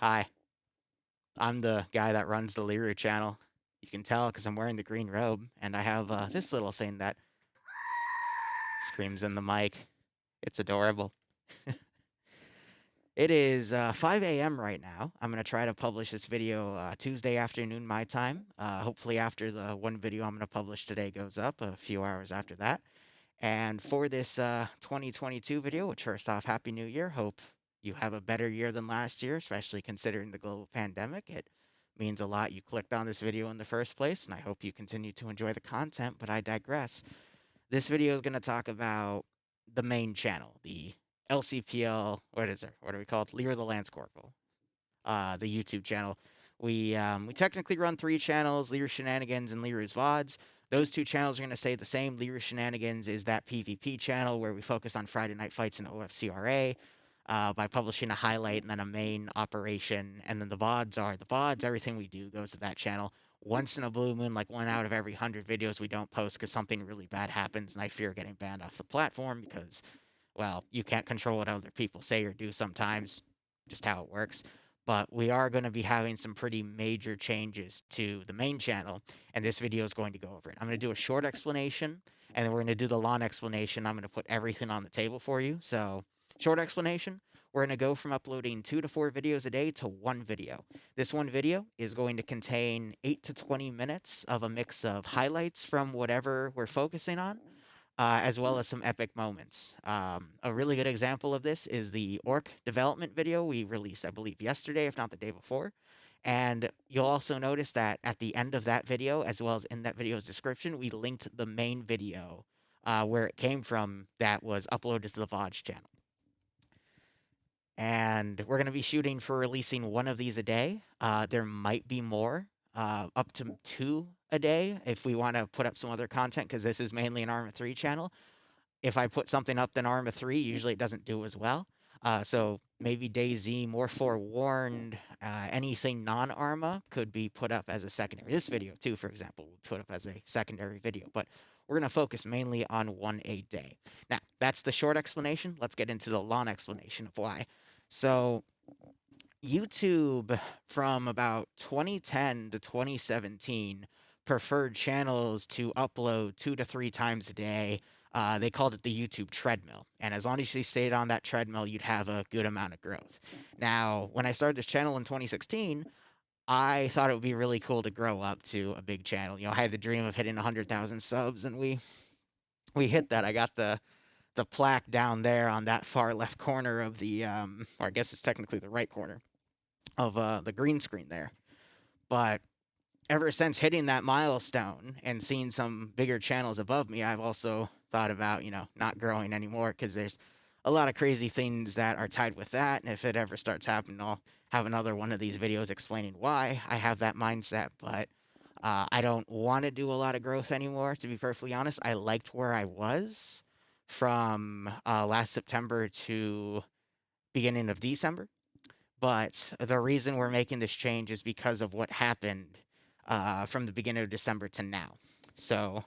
Hi, I'm the guy that runs the Liru channel. You can tell because I'm wearing the green robe, and I have this little thing that screams in the mic. It's adorable. It is 5 a.m. right now. I'm going to try to publish this video Tuesday afternoon my time. Hopefully, after the one video I'm going to publish today goes up, a few hours after that. And for this 2022 video, which first off, Happy New Year. Hope you have a better year than last year, especially considering the global pandemic. It means a lot you clicked on this video in the first place, and I hope you continue to enjoy the content, but I digress. This video is going to talk about the main channel, the LCPL, what is it? What are we called? Lear the Lance Corporal, the YouTube channel. We technically run three channels: Liru Shenanigans and Liru's VODs. Those two channels are going to stay the same. Liru Shenanigans is that PvP channel where we focus on Friday night fights in OFCRA by publishing a highlight and then a main operation. And then the VODs are the VODs. Everything we do goes to that channel. Once in a blue moon, like 1 out of every 100 videos we don't post because something really bad happens and I fear getting banned off the platform because, well, you can't control what other people say or do sometimes, just how it works. But we are going to be having some pretty major changes to the main channel, and this video is going to go over it. I'm going to do a short explanation, and then we're going to do the long explanation. I'm going to put everything on the table for you. So, short explanation, we're going to go from uploading 2 to 4 videos a day to one video. This one video is going to contain 8 to 20 minutes of a mix of highlights from whatever we're focusing on, as well as some epic moments. A really good example of this is the orc development video we released, I believe, yesterday, if not the day before. And you'll also notice that at the end of that video, as well as in that video's description, we linked the main video where it came from that was uploaded to the VODs channel. And we're going to be shooting for releasing one of these a day. There might be more, up to 2 a day if we want to put up some other content, because this is mainly an Arma 3 channel. If I put something up in Arma 3, usually it doesn't do as well. So maybe DayZ, more forewarned, anything non-Arma could be put up as a secondary. This video, too, for example, would put up as a secondary video. But we're going to focus mainly on one a day. Now, that's the short explanation. Let's get into the long explanation of why. So YouTube, from about 2010 to 2017, preferred channels to upload 2 to 3 times a day. They called it the YouTube treadmill. And as long as you stayed on that treadmill, you'd have a good amount of growth. Now, when I started this channel in 2016, I thought it would be really cool to grow up to a big channel. I had the dream of hitting 100,000 subs, and we hit that. I got the plaque down there on that far left corner of the, or I guess it's technically the right corner of the green screen there. But ever since hitting that milestone and seeing some bigger channels above me, I've also thought about, not growing anymore because there's a lot of crazy things that are tied with that. And if it ever starts happening, I'll have another one of these videos explaining why I have that mindset. But I don't want to do a lot of growth anymore, to be perfectly honest. I liked where I was from last September to beginning of December. But the reason we're making this change is because of what happened from the beginning of December to now. So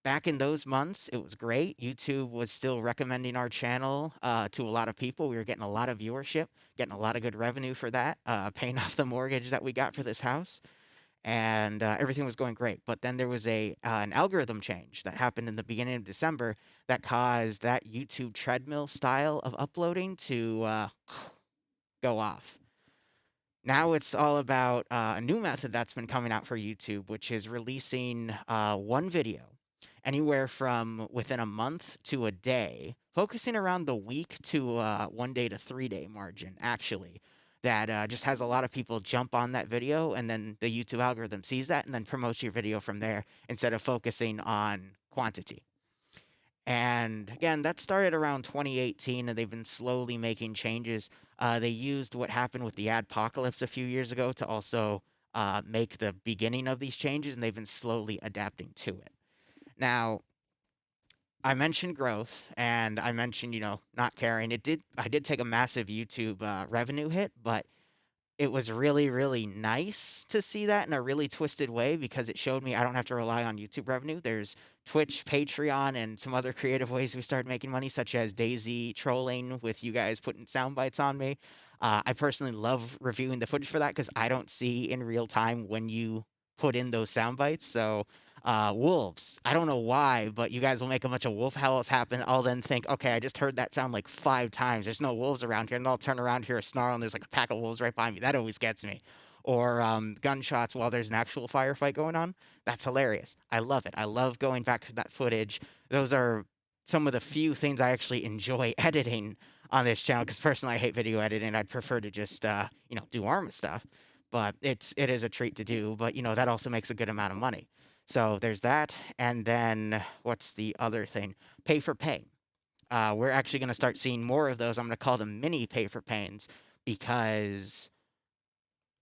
back in those months, it was great. YouTube was still recommending our channel to a lot of people. We were getting a lot of viewership, getting a lot of good revenue for that, paying off the mortgage that we got for this house, and everything was going great. But then there was an algorithm change that happened in the beginning of December that caused that YouTube treadmill style of uploading to go off. Now it's all about a new method that's been coming out for YouTube, which is releasing one video anywhere from within a month to a day, focusing around the week to 1 day to 3 day margin, actually. That just has a lot of people jump on that video, and then the YouTube algorithm sees that and then promotes your video from there instead of focusing on quantity. And again, that started around 2018, and they've been slowly making changes. They used what happened with the adpocalypse a few years ago to also make the beginning of these changes, and they've been slowly adapting to it. Now, I mentioned growth, and I mentioned, not caring. I did take a massive YouTube revenue hit, but it was really, really nice to see that in a really twisted way because it showed me I don't have to rely on YouTube revenue. There's Twitch, Patreon, and some other creative ways we started making money, such as Daisy trolling with you guys putting sound bites on me. I personally love reviewing the footage for that because I don't see in real time when you put in those sound bites. So, wolves. I don't know why, but you guys will make a bunch of wolf howls happen. I'll then think, okay, I just heard that sound like 5 times. There's no wolves around here, and I'll turn around, hear a snarl, and there's like a pack of wolves right behind me. That always gets me. Or gunshots while there's an actual firefight going on. That's hilarious. I love it. I love going back to that footage. Those are some of the few things I actually enjoy editing on this channel because personally I hate video editing. I'd prefer to just do Arma stuff, but it is a treat to do. But that also makes a good amount of money. So there's that, and then what's the other thing? Pay for pay. We're actually going to start seeing more of those. I'm going to call them mini pay for pains because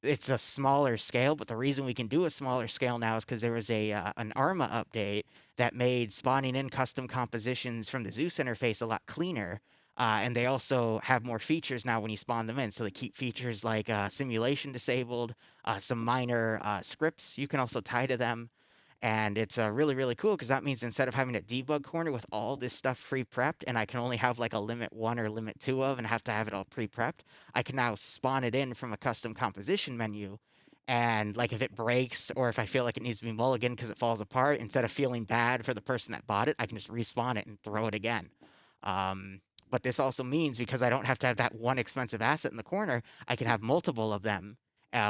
it's a smaller scale, but the reason we can do a smaller scale now is because there was an Arma update that made spawning in custom compositions from the Zeus interface a lot cleaner. And they also have more features now when you spawn them in. So they keep features like simulation disabled, some minor scripts you can also tie to them. And it's really, really cool because that means instead of having a debug corner with all this stuff pre-prepped and I can only have like a limit 1 or limit 2 of and have to have it all pre-prepped, I can now spawn it in from a custom composition menu. And like if it breaks or if I feel like it needs to be mulliganed because it falls apart, instead of feeling bad for the person that bought it, I can just respawn it and throw it again. But this also means because I don't have to have that one expensive asset in the corner, I can have multiple of them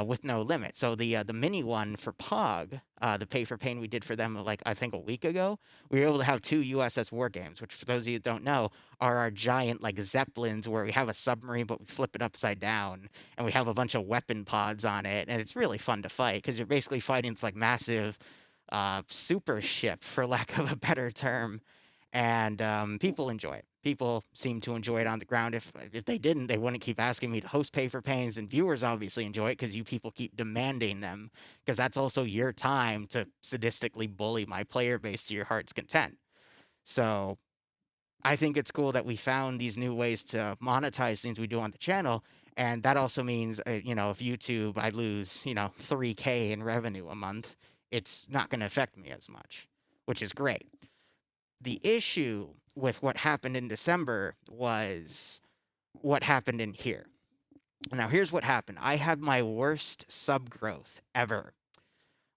with no limit. So the mini one for Pog, the pay for pain we did for them like I think a week ago, we were able to have 2 USS war games, which for those of you that don't know are our giant like zeppelins where we have a submarine but we flip it upside down and we have a bunch of weapon pods on it, and it's really fun to fight because you're basically fighting this like massive super ship for lack of a better term, and people enjoy it. People seem to enjoy it on the ground. If they didn't, they wouldn't keep asking me to host pay for pains, and viewers obviously enjoy it because you people keep demanding them because that's also your time to sadistically bully my player base to your heart's content. So I think it's cool that we found these new ways to monetize things we do on the channel. And that also means, if YouTube, I lose, 3K in revenue a month, it's not going to affect me as much, which is great. The issue with what happened in December was what happened in here. Now, here's what happened. I had my worst sub growth ever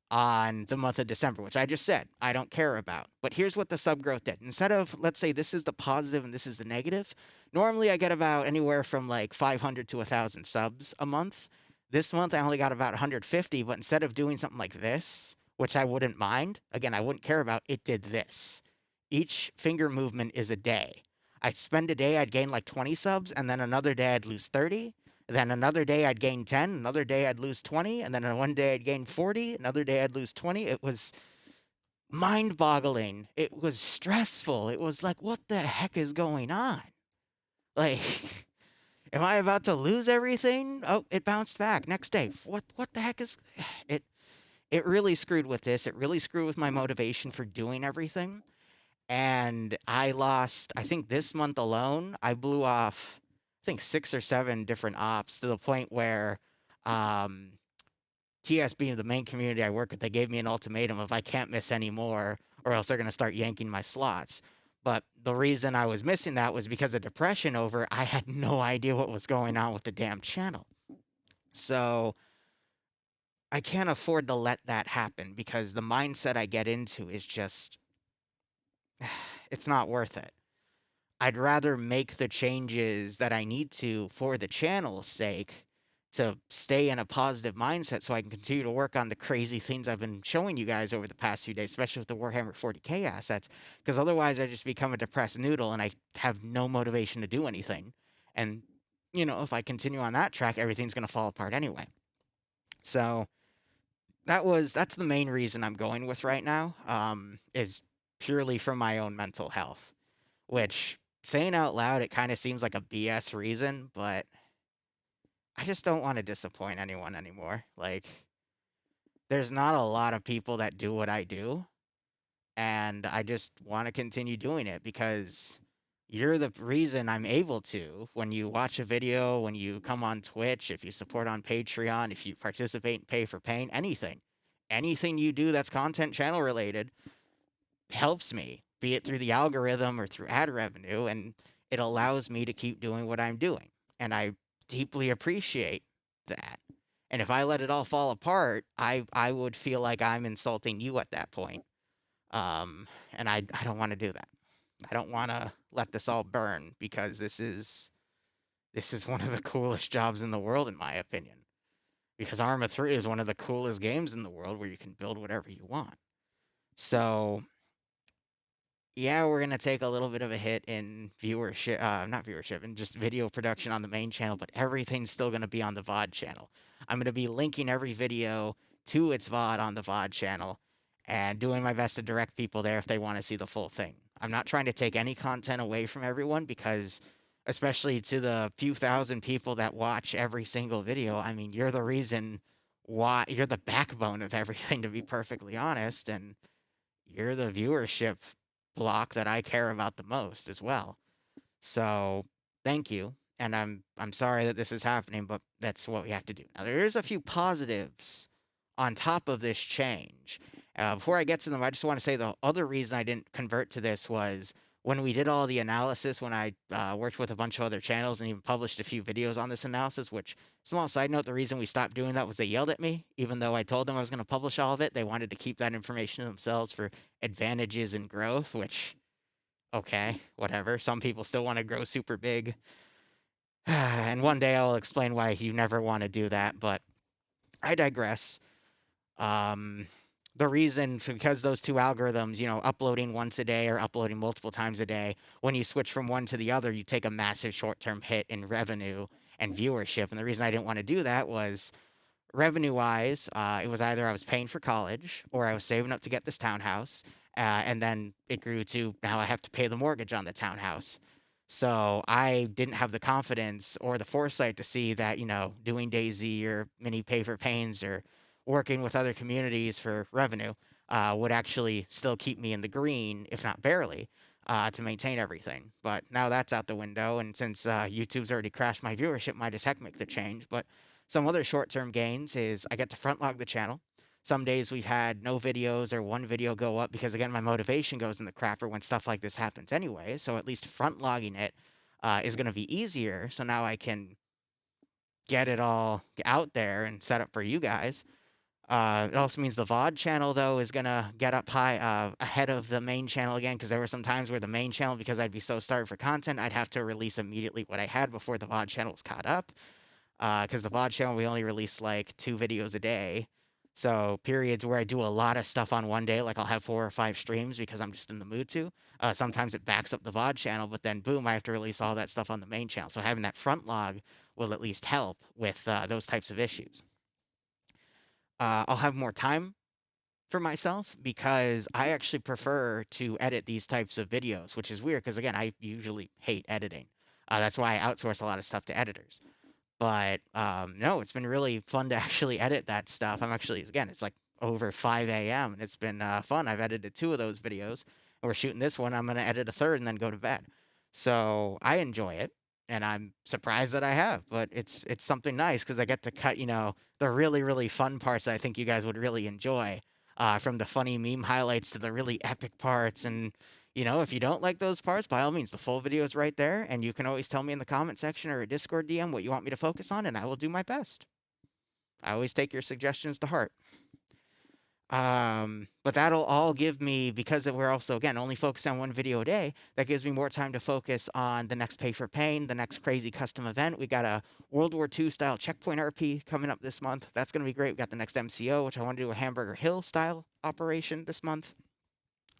on the month of December, which I just said I don't care about. But here's what the sub growth did. Instead of, let's say this is the positive and this is the negative, normally I get about anywhere from like 500 to 1,000 subs a month. This month I only got about 150, but instead of doing something like this, which I wouldn't mind, again, I wouldn't care about, it did this. Each finger movement is a day. I'd spend a day, I'd gain like 20 subs, and then another day I'd lose 30. Then another day I'd gain 10, another day I'd lose 20, and then one day I'd gain 40, another day I'd lose 20. It was mind-boggling. It was stressful. It was like, what the heck is going on? Like, am I about to lose everything? Oh, it bounced back. Next day. What the heck is it? It really screwed with this. It really screwed with my motivation for doing everything. And I lost, I think this month alone, I blew off, I think 6 or 7 different ops to the point where TSB, the main community I work with, they gave me an ultimatum of I can't miss any more or else they're going to start yanking my slots. But the reason I was missing that was because of depression over I had no idea what was going on with the damn channel. So I can't afford to let that happen because the mindset I get into is just, it's not worth it. I'd rather make the changes that I need to for the channel's sake to stay in a positive mindset so I can continue to work on the crazy things I've been showing you guys over the past few days, especially with the Warhammer 40K assets, because otherwise I just become a depressed noodle and I have no motivation to do anything. And, if I continue on that track, everything's going to fall apart anyway. So that's the main reason I'm going with right now, is purely for my own mental health, which, saying out loud, it kind of seems like a BS reason, but I just don't want to disappoint anyone anymore. Like, there's not a lot of people that do what I do, and I just want to continue doing it because, you're the reason I'm able to. When you watch a video, when you come on Twitch, if you support on Patreon, if you participate in Pay for Pain, anything you do that's content channel related helps me, be it through the algorithm or through ad revenue, and it allows me to keep doing what I'm doing. And I deeply appreciate that. And if I let it all fall apart, I would feel like I'm insulting you at that point. And I don't want to do that. I don't want to let this all burn because this is one of the coolest jobs in the world, in my opinion. Because Arma 3 is one of the coolest games in the world where you can build whatever you want. So yeah, we're gonna take a little bit of a hit in viewership, not viewership, in just video production on the main channel, but everything's still gonna be on the VOD channel. I'm gonna be linking every video to its VOD on the VOD channel and doing my best to direct people there if they want to see the full thing. I'm not trying to take any content away from everyone because, especially to the few thousand people that watch every single video, I mean, you're the reason why, you're the backbone of everything, to be perfectly honest, and you're the viewership block that I care about the most as well. So thank you. And I'm sorry that this is happening, but that's what we have to do. Now there is a few positives on top of this change. Before I get to them, I just want to say the other reason I didn't convert to this was when we did all the analysis, when I worked with a bunch of other channels and even published a few videos on this analysis, which, small side note, the reason we stopped doing that was they yelled at me. Even though I told them I was going to publish all of it, they wanted to keep that information to themselves for advantages and growth, which, okay, whatever. Some people still want to grow super big. And one day I'll explain why you never want to do that, but I digress. Um, the reason, because those two algorithms, uploading once a day or uploading multiple times a day, when you switch from one to the other, you take a massive short-term hit in revenue and viewership. And the reason I didn't want to do that was revenue-wise, it was either I was paying for college or I was saving up to get this townhouse, and then it grew to now I have to pay the mortgage on the townhouse. So I didn't have the confidence or the foresight to see that, doing DayZ or mini Pay for Pains or working with other communities for revenue would actually still keep me in the green, if not barely, to maintain everything. But now that's out the window, and since YouTube's already crashed my viewership, might as heck make the change. But some other short-term gains is I get to front log the channel. Some days we've had no videos or one video go up because, again, my motivation goes in the crapper when stuff like this happens anyway. So at least front logging it is going to be easier. So now I can get it all out there and set up for you guys. It also means the VOD channel, though, is going to get up high ahead of the main channel again, because there were some times where the main channel, because I'd be so starved for content, I'd have to release immediately what I had before the VOD channel was caught up. Because the VOD channel, we only release like 2 videos a day. So periods where I do a lot of stuff on one day, like I'll have 4 or 5 streams because I'm just in the mood to. Sometimes it backs up the VOD channel, but then boom, I have to release all that stuff on the main channel. So having that front log will at least help with those types of issues. I'll have more time for myself because I actually prefer to edit these types of videos, which is weird because, again, I usually hate editing. That's why I outsource a lot of stuff to editors. But no, it's been really fun to actually edit that stuff. I'm actually, again, it's like over 5 a.m. and it's been fun. I've edited 2 of those videos, and we're shooting this one. I'm going to edit a third and then go to bed. So I enjoy it, and I'm surprised that I have. But it's something nice because I get to cut, the really, really fun parts that I think you guys would really enjoy, from the funny meme highlights to the really epic parts. And if you don't like those parts, by all means, the full video is right there, and you can always tell me in the comment section or a Discord DM what you want me to focus on, and I will do my best. I always take your suggestions to heart. But that'll all give me, because we're also, again, only focused on one video a day, that gives me more time to focus on the next Pay for Pain, the next crazy custom event. We got a World War II style checkpoint RP coming up this month. That's going to be great. We got the next MCO, which I want to do a Hamburger Hill style operation this month.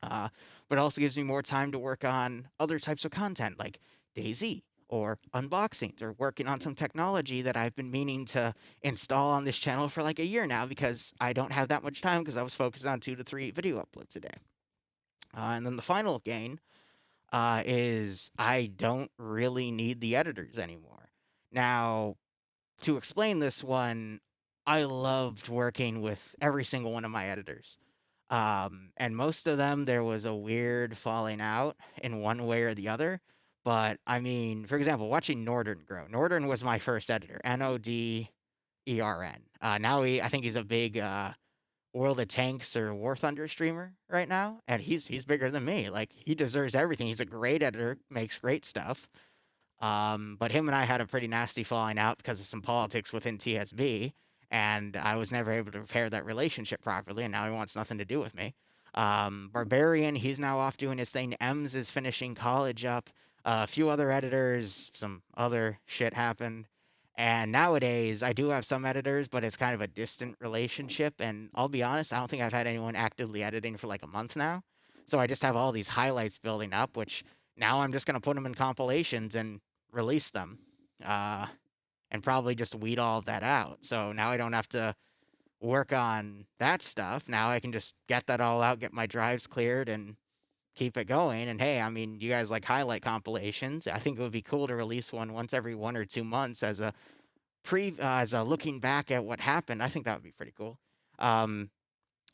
But it also gives me more time to work on other types of content like DayZ or unboxings or working on some technology that I've been meaning to install on this channel for like a year now because I don't have that much time because I was focused on 2 to 3 video uploads a day. And then the final gain is I don't really need the editors anymore. Now, to explain this one, I loved working with every single one of my editors. And most of them, there was a weird falling out in one way or the other. But I mean, for example, watching Nordern grow. Nordern was my first editor, Nodern. Now I think he's a big World of Tanks or War Thunder streamer right now, and he's bigger than me. Like he deserves everything. He's a great editor, makes great stuff. But him and I had a pretty nasty falling out because of some politics within TSB, and I was never able to repair that relationship properly, and now he wants nothing to do with me. Barbarian, he's now off doing his thing. Ems is finishing college up. A few other editors, some other shit happened. And nowadays, I do have some editors, but it's kind of a distant relationship. And I'll be honest, I don't think I've had anyone actively editing for like a month now. So I just have all these highlights building up, which now I'm just going to put them in compilations and release them, uh, and probably just weed all of that out. So now I don't have to work on that stuff. Now I can just get that all out, get my drives cleared, and keep it going. And hey, I mean, you guys like highlight compilations. I think it would be cool to release one once every 1 or 2 months as a as a looking back at what happened. I think that would be pretty cool. Um,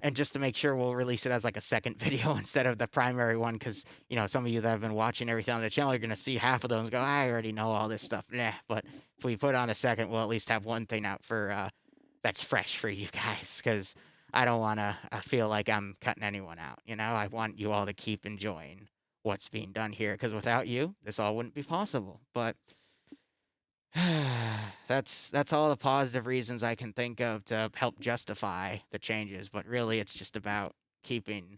and just to make sure, we'll release it as like a second video instead of the primary one, because some of you that have been watching everything on the channel are gonna see half of those and go, I already know all this stuff. Nah, but if we put on a second, we'll at least have one thing out for that's fresh for you guys, because I don't want to feel like I'm cutting anyone out. I want you all to keep enjoying what's being done here, because without you, this all wouldn't be possible. But that's all the positive reasons I can think of to help justify the changes, but really it's just about keeping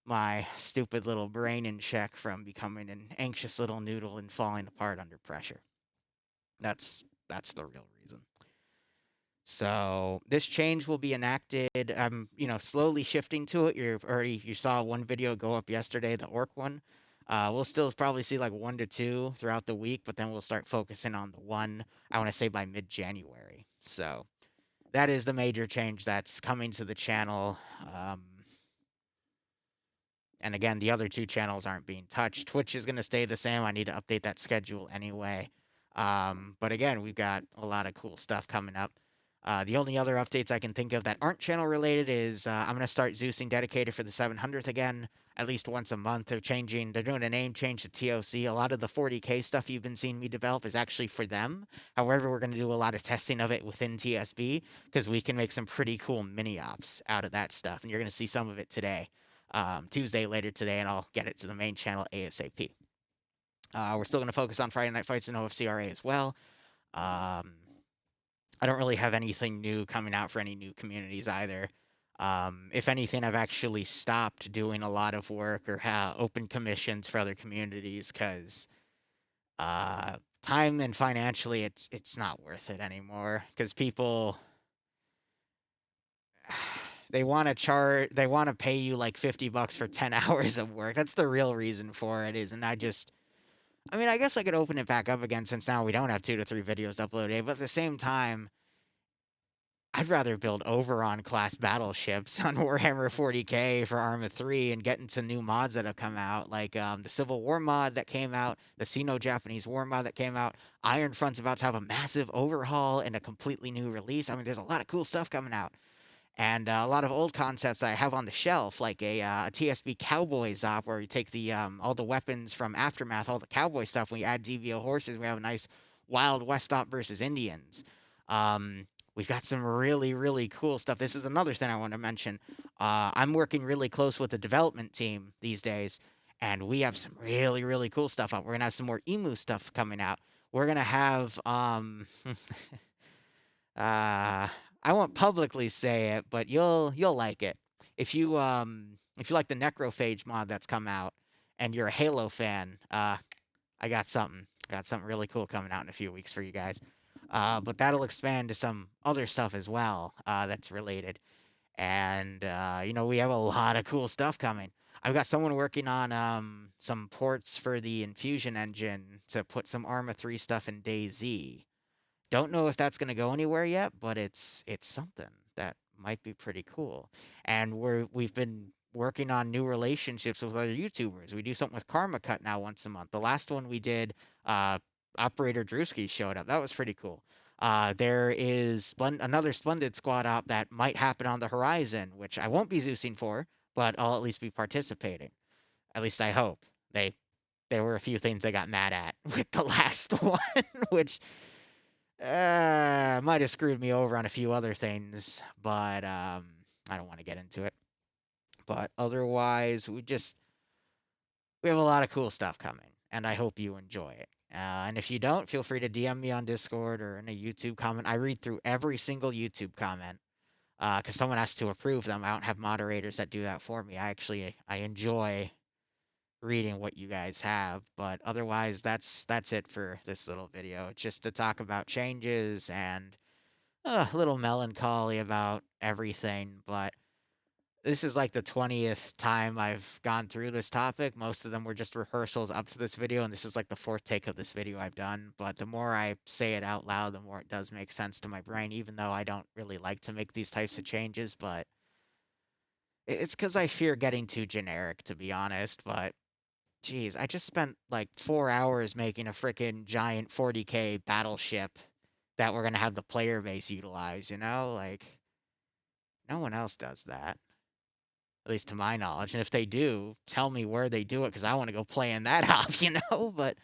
my stupid little brain in check from becoming an anxious little noodle and falling apart under pressure. That's the real reason. So this change will be enacted. I'm, slowly shifting to it. You saw one video go up yesterday, the orc one. We'll still probably see like 1 to 2 throughout the week, but then we'll start focusing on the one, I want to say by mid-January. So that is the major change that's coming to the channel. And again, the other two channels aren't being touched. Twitch is going to stay the same. I need to update that schedule anyway. But again, we've got a lot of cool stuff coming up. The only other updates I can think of that aren't channel related is I'm going to start Zeusing dedicated for the 700th again, at least once a month. They're doing a name change to TOC. A lot of the 40K stuff you've been seeing me develop is actually for them. However, we're going to do a lot of testing of it within TSB, because we can make some pretty cool mini ops out of that stuff. And you're going to see some of it today. Tuesday later today, and I'll get it to the main channel ASAP. We're still going to focus on Friday Night Fights and OFCRA as well. I don't really have anything new coming out for any new communities either. If anything, I've actually stopped doing a lot of work or open commissions for other communities, because time and financially it's not worth it anymore, because people they want to pay you like $50 for 10 hours of work. That's the real reason for it is. And I mean, I guess I could open it back up again, since now we don't have 2 to 3 videos to upload a day, but at the same time, I'd rather build Overon class battleships on Warhammer 40K for Arma 3 and get into new mods that have come out, like the Civil War mod that came out, the Sino-Japanese War mod that came out. Iron Front's about to have a massive overhaul and a completely new release. I mean, there's a lot of cool stuff coming out. And a lot of old concepts I have on the shelf, like a TSB Cowboys op, where we take the all the weapons from Aftermath, all the cowboy stuff, and we add DVO horses. We have a nice Wild West op versus Indians. We've got some really, really cool stuff. This is another thing I want to mention. I'm working really close with the development team these days, and we have some really, really cool stuff out. We're going to have some more emu stuff coming out. We're going to have... I won't publicly say it, but you'll like it. If you like the Necrophage mod that's come out and you're a Halo fan, I got something. I got something really cool coming out in a few weeks for you guys. But that'll expand to some other stuff as well, that's related. And we have a lot of cool stuff coming. I've got someone working on some ports for the Infusion engine to put some Arma 3 stuff in DayZ. Don't know if that's going to go anywhere yet, but it's something that might be pretty cool. And we've been working on new relationships with other YouTubers. We do something with Karma Cut now once a month. The last one we did, Operator Drewski showed up. That was pretty cool. There is another Splendid Squad op that might happen on the horizon, which I won't be Zeusing for, but I'll at least be participating. At least I hope. there were a few things I got mad at with the last one, which might have screwed me over on a few other things, but I don't want to get into it. But otherwise, we have a lot of cool stuff coming, and I hope you enjoy it. And if you don't, feel free to DM me on Discord or in a YouTube comment. I read through every single YouTube comment because someone has to approve them. I don't have moderators that do that for me. I enjoy reading what you guys have, but otherwise, that's it for this little video. It's just to talk about changes and a little melancholy about everything, but this is like the 20th time I've gone through this topic. Most of them were just rehearsals up to this video, and this is like the fourth take of this video I've done. But the more I say it out loud, the more it does make sense to my brain, even though I don't really like to make these types of changes. But it's because I fear getting too generic, to be honest. But geez, I just spent like 4 hours making a freaking giant 40K battleship that we're going to have the player base utilize, you know? Like, no one else does that. At least to my knowledge. And if they do, tell me where they do it because I want to go play in that hop, you know? But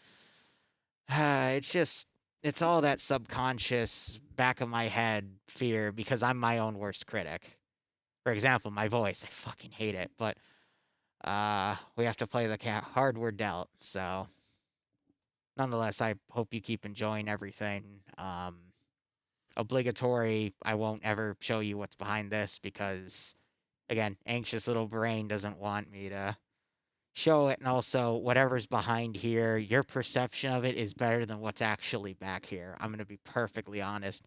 it's all that subconscious back of my head fear because I'm my own worst critic. For example, my voice, I fucking hate it, but we have to play the hard we're dealt. So, nonetheless, I hope you keep enjoying everything. Obligatory, I won't ever show you what's behind this because again, anxious little brain doesn't want me to show it. And also, whatever's behind here, your perception of it is better than what's actually back here. I'm going to be perfectly honest.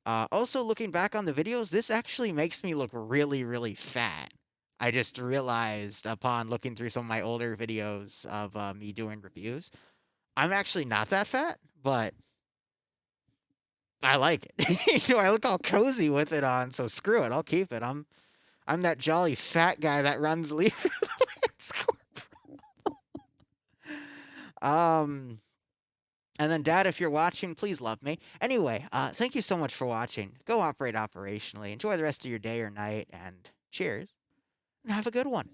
Also, looking back on the videos, this actually makes me look really, really fat. I just realized upon looking through some of my older videos of me doing reviews, I'm actually not that fat, but I like it. I look all cozy with it on, so screw it. I'll keep it. I'm that jolly fat guy that runs Liru. And then, Dad, if you're watching, please love me. Anyway, thank you so much for watching. Go operate operationally. Enjoy the rest of your day or night, and cheers, and have a good one.